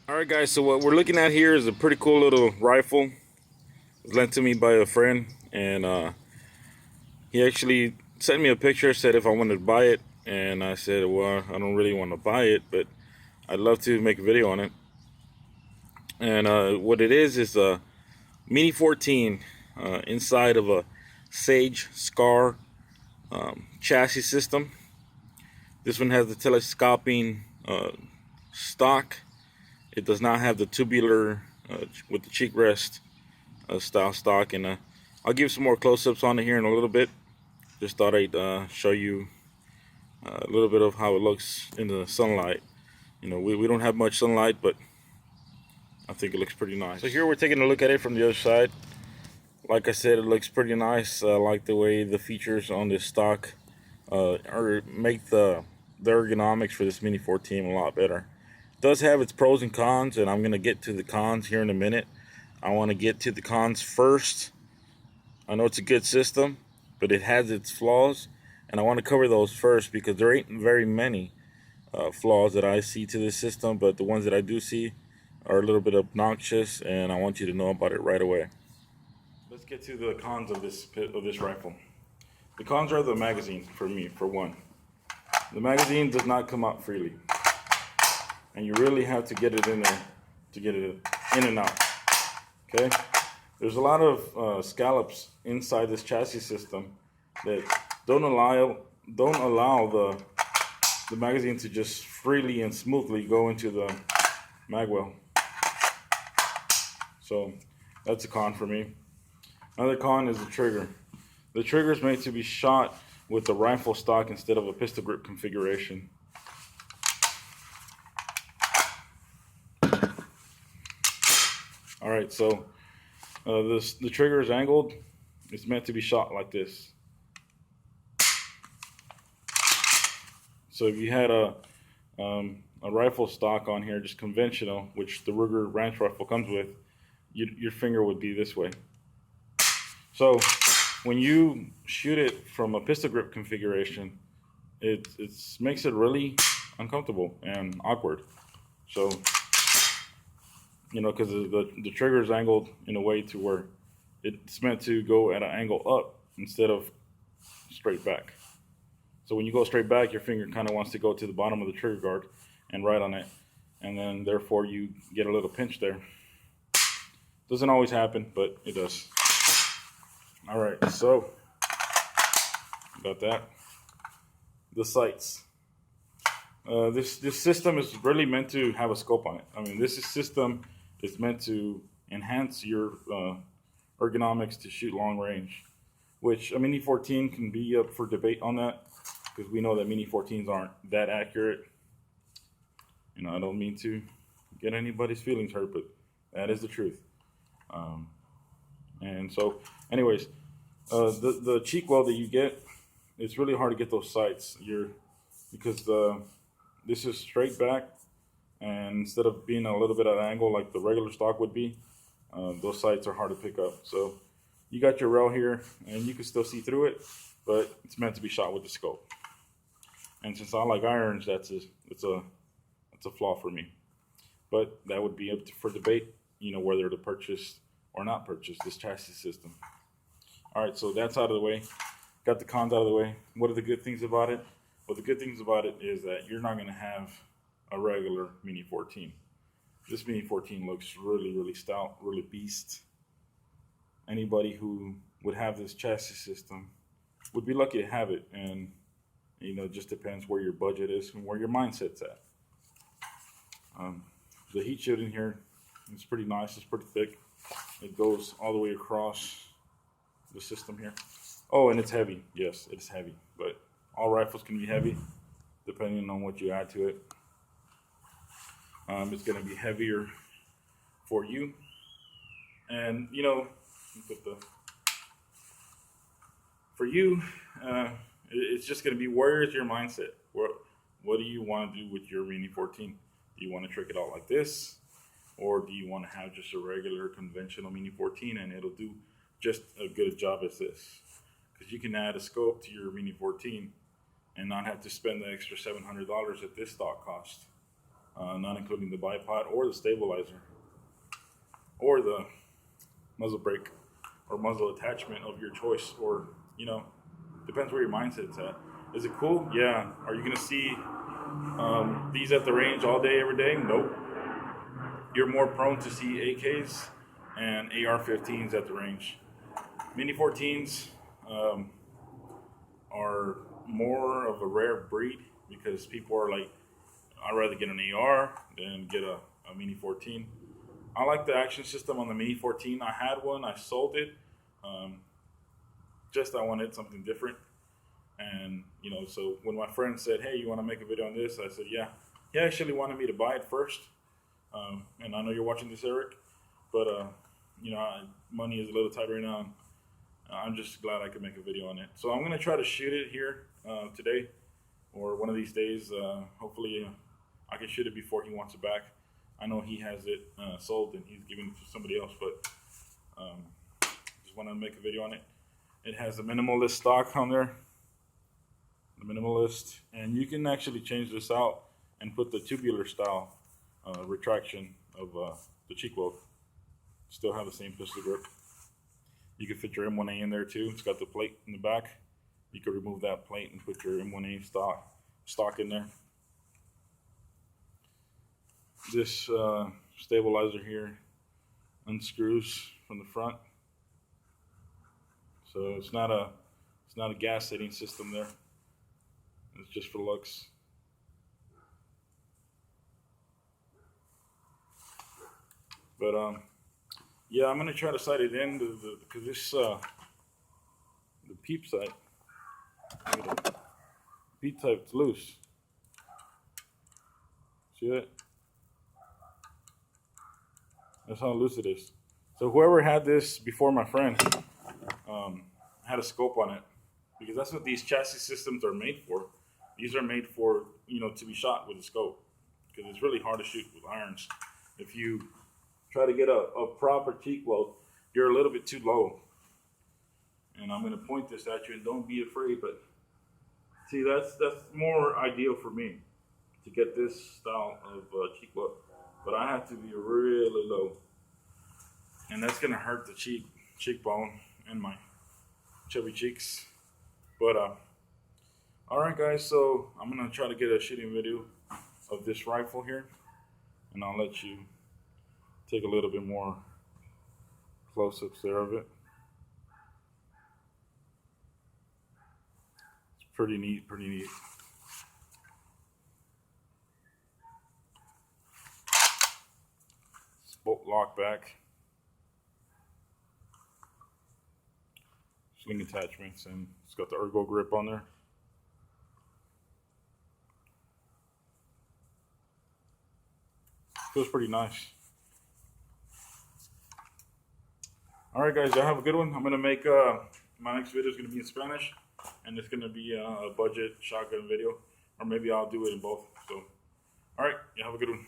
Alright guys, so what we're looking at here is a pretty cool little rifle. It was lent to me by a friend, and he actually sent me a picture, said if I wanted to buy it, and I said, well, I don't really want to buy it, but I'd love to make a video on it. And what it is a Mini 14 inside of a Sage Scar chassis system. This one has the telescoping stock. It does not have the tubular with the cheek rest style stock, and I'll give some more close-ups on it here in a little bit. Just thought I'd show you a little bit of how it looks in the sunlight. You know, we don't have much sunlight, but I think it looks pretty nice. So here we're taking a look at it from the other side. Like I said, it looks pretty nice. I like the way the features on this stock make the ergonomics for this Mini 14 a lot better. It does have its pros and cons, and I'm going to get to the cons here in a minute. I want to get to the cons first. I know it's a good system, but it has its flaws, and I want to cover those first because there ain't very many flaws that I see to this system, but the ones that I do see are a little bit obnoxious, and I want you to know about it right away. Let's get to the cons of this rifle. The cons are the magazine for me, for one. The magazine does not come out freely, and you really have to get it in there to get it in and out. Okay, there's a lot of scallops inside this chassis system that don't allow the magazine to just freely and smoothly go into the magwell. So that's a con for me. Another con is the trigger. The trigger is made to be shot with the rifle stock instead of a pistol grip configuration. Alright, so the trigger is angled. It's meant to be shot like this. So if you had a rifle stock on here, just conventional, which the Ruger Ranch rifle comes with, your finger would be this way. So when you shoot it from a pistol grip configuration, it makes it really uncomfortable and awkward. So, you know, because the trigger is angled in a way to where it's meant to go at an angle up instead of straight back. So when you go straight back, your finger kind of wants to go to the bottom of the trigger guard and right on it, and then therefore you get a little pinch there. Doesn't always happen, but it does. All right, so got that. The sights. This system is really meant to have a scope on it. I mean, this system is meant to enhance your ergonomics to shoot long range, which a Mini 14 can be up for debate on that, because we know that Mini 14s aren't that accurate. You know, I don't mean to get anybody's feelings hurt, but that is the truth. And so, anyways, the cheek weld that you get, it's really hard to get those sights. Because this is straight back, and instead of being a little bit at an angle like the regular stock would be, those sights are hard to pick up. So you got your rail here, and you can still see through it, but it's meant to be shot with the scope. And since I like irons, it's a flaw for me. But that would be up for debate, you know, whether to purchase or not purchase this chassis system. All right, so that's out of the way. Got the cons out of the way. What are the good things about it? Well, the good things about it is that you're not going to have a regular Mini 14. This Mini 14 looks really, really stout, really beast. Anybody who would have this chassis system would be lucky to have it, and you know, it just depends where your budget is and where your mindset's at. The heat shield in here is pretty nice. It's pretty thick. It goes all the way across the system here. Oh, and it's heavy. Yes, it's heavy, but all rifles can be heavy depending on what you add to it. It's going to be heavier for you, and you know, for you, it's just going to be, where is your mindset? What do you want to do with your Mini 14? Do you want to trick it out like this, or do you want to have just a regular conventional Mini 14 and it'll do just as good a job as this? Because you can add a scope to your Mini 14 and not have to spend the extra $700 that this stock cost. not including the bipod or the stabilizer or the muzzle brake or muzzle attachment of your choice, or depends where your mindset's at. Is it cool? Yeah. Are you gonna see these at the range all day, every day? Nope. You're more prone to see AKs and AR-15s at the range. Mini 14s are more of a rare breed because people are like, I'd rather get an AR than get a Mini 14. I like the action system on the Mini 14. I had one, I sold it. Just I wanted something different. And, so when my friend said, hey, you want to make a video on this? I said, yeah. He actually wanted me to buy it first. And I know you're watching this, Eric, but, money is a little tight right now. I'm just glad I could make a video on it. So I'm going to try to shoot it here today or one of these days. Hopefully I can shoot it before he wants it back. I know he has it sold and he's giving it to somebody else, but just want to make a video on it. It has the minimalist stock on there, the minimalist, and you can actually change this out and put the tubular style retraction of the cheek weld. Still have the same pistol grip. You can fit your M1A in there too. It's got the plate in the back. You can remove that plate and put your M1A stock in there. This stabilizer here unscrews from the front, so it's not a gas setting system there. It's just for looks. But yeah, I'm gonna try to sight it in because this the peep sight, peep type's loose. See that? That's how loose it is. So whoever had this before my friend had a scope on it, because that's what these chassis systems are made for. These are made for, to be shot with a scope, because it's really hard to shoot with irons. If you try to get a proper cheek weld, you're a little bit too low. And I'm going to point this at you, and don't be afraid, but see, that's more ideal for me to get this style of cheek weld. But I have to be really low, and that's going to hurt the cheekbone and my chubby cheeks. But all right, guys, so I'm going to try to get a shooting video of this rifle here, and I'll let you take a little bit more close-ups there of it. It's pretty neat, pretty neat. It's bolt lock back, sling attachments, and it's got the ergo grip on there. Feels pretty nice. All right, guys, y'all have a good one. I'm gonna make my next video is gonna be in Spanish, and it's gonna be a budget shotgun video, or maybe I'll do it in both. So, all right, y'all have a good one.